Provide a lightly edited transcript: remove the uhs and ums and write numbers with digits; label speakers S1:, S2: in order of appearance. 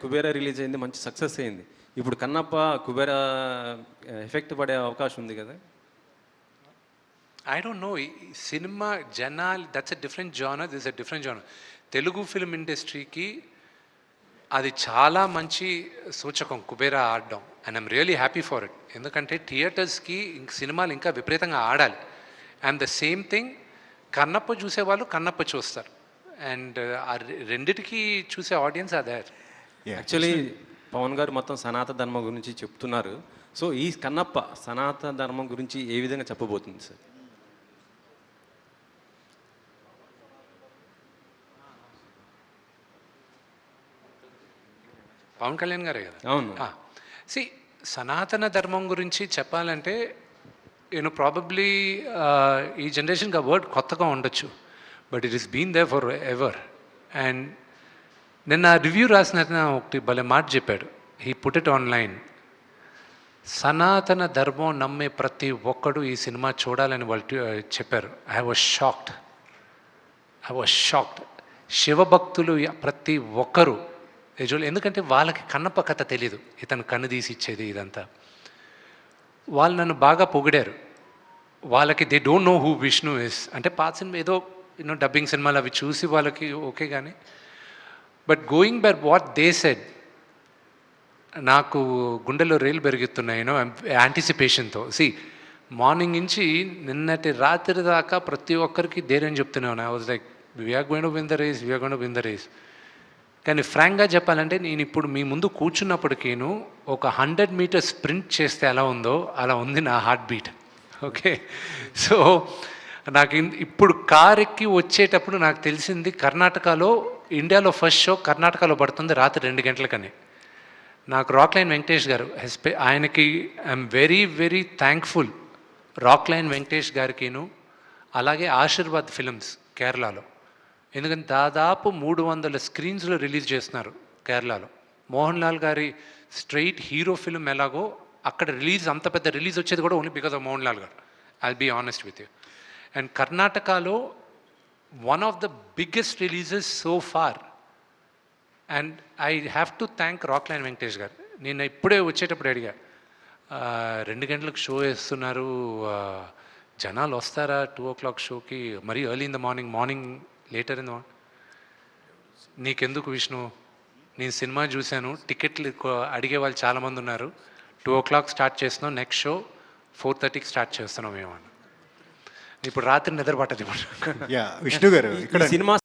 S1: Kubera release అయింది, మంచి success అయింది. ఇప్పుడు కన్నప్ప కుబేరా ఎఫెక్ట్ పడే అవకాశం ఉంది కదా.
S2: I don't know. సినిమా జనాలు that's a different genre, this a different genre. Telugu film ఇండస్ట్రీకి అది చాలా మంచి సూచకం కుబేరా ఆడడం, and I'm really happy for it. ఎందుకంటే థియేటర్స్కి సినిమాలు ఇంకా విపరీతంగా ఆడాలి. And the same thing, Kannappa చూసేవాళ్ళు కన్నప్ప చూస్తారు, అండ్ ఆ రెండిటికి చూసే ఆడియన్స్ అదే.
S1: యాక్చువల్లీ పవన్ గారు మొత్తం సనాతన ధర్మం గురించి చెప్తున్నారు. సో ఈ కన్నప్ప సనాతన ధర్మం గురించి ఏ విధంగా చెప్పబోతుంది సార్?
S2: పవన్ కళ్యాణ్ గారే కదా.
S1: అవును.
S2: సి, సనాతన ధర్మం గురించి చెప్పాలంటే ప్రాబబ్లీ ఈ జనరేషన్కి ఆ వర్డ్ కొత్తగా ఉండొచ్చు, but it is been there for ever. And నిన్న రివ్యూ రాసిన ఒకటి భలే మాట చెప్పాడు. He put it online. సనాతన ధర్మం నమ్మే ప్రతి ఒక్కడు ఈ సినిమా చూడాలని వాళ్ళు చెప్పారు. I was shocked. శివభక్తులు ప్రతి ఒక్కరు ఎందుకంటే వాళ్ళకి కన్నప్ప కథ తెలీదు, ఇతను కన్ను తీసి ఇచ్చేది ఇదంతా. వాళ్ళు నన్ను బాగా పొగిడారు. వాళ్ళకి they don't know who Vishnu is. అంటే పాత సినిమా ఏదో డబ్బింగ్ సినిమాలు అవి చూసి వాళ్ళకి ఓకే, కానీ but going by what they said, నాకు గుండెలో రైలు పెరుగుతున్నాయి యాంటిసిపేషన్తో. మార్నింగ్ నుంచి నిన్నటి రాత్రి దాకా ప్రతి ఒక్కరికి ధైర్యం చెప్తున్నాను. I was like, we're going to win the race. కానీ ఫ్రాంక్గా చెప్పాలంటే నేను ఇప్పుడు మీ ముందు కూర్చున్నప్పటికీను ఒక 100 మీటర్స్ స్ప్రింట్ చేస్తే ఎలా ఉందో అలా ఉంది నా హార్ట్ బీట్. ఓకే, సో నాకు ఇప్పుడు కార్ ఎక్కి వచ్చేటప్పుడు నాకు తెలిసింది కర్ణాటకలో, ఇండియాలో ఫస్ట్ షో కర్ణాటకలో పడుతుంది రాత్రి 2 గంటలకని. నాకు రాక్లైన్ వెంకటేష్ గారు ఆయనకి I'm very very thankful. Rockline Venkatesh గారికిను అలాగే ఆశీర్వాద్ ఫిల్మ్స్ కేరళలో, ఎందుకంటే దాదాపు 300 స్క్రీన్స్లో రిలీజ్ చేస్తున్నారు కేరళలో. మోహన్ లాల్ గారి స్ట్రైట్ హీరో ఫిల్మ్ ఎలాగో అక్కడ రిలీజ్, అంత పెద్ద రిలీజ్ వచ్చేది కూడా only because of Mohan Lal గారు. I'll be honest with you. And కర్ణాటకలో one of the biggest releases so far. And I have to thank Rockline Venkatesh గారు. నేను ఇప్పుడే వచ్చేటప్పుడు అడిగా, 2 గంటలకు షో వేస్తున్నారు, జనాలు వస్తారా 2 o'clock షోకి, మరీ early in the morning later in the morning? నీకెందుకు విష్ణు, నేను సినిమా చూశాను, టికెట్లు అడిగే వాళ్ళు చాలామంది ఉన్నారు, 2 o'clock స్టార్ట్ చేస్తున్నాం, నెక్స్ట్ షో 4:30కి స్టార్ట్ చేస్తున్నాం ఏమన్నా. ఇప్పుడు రాత్రి నిద్ర పట్టదు.
S3: విష్ణు గారు, ఇక్కడ
S1: సినిమా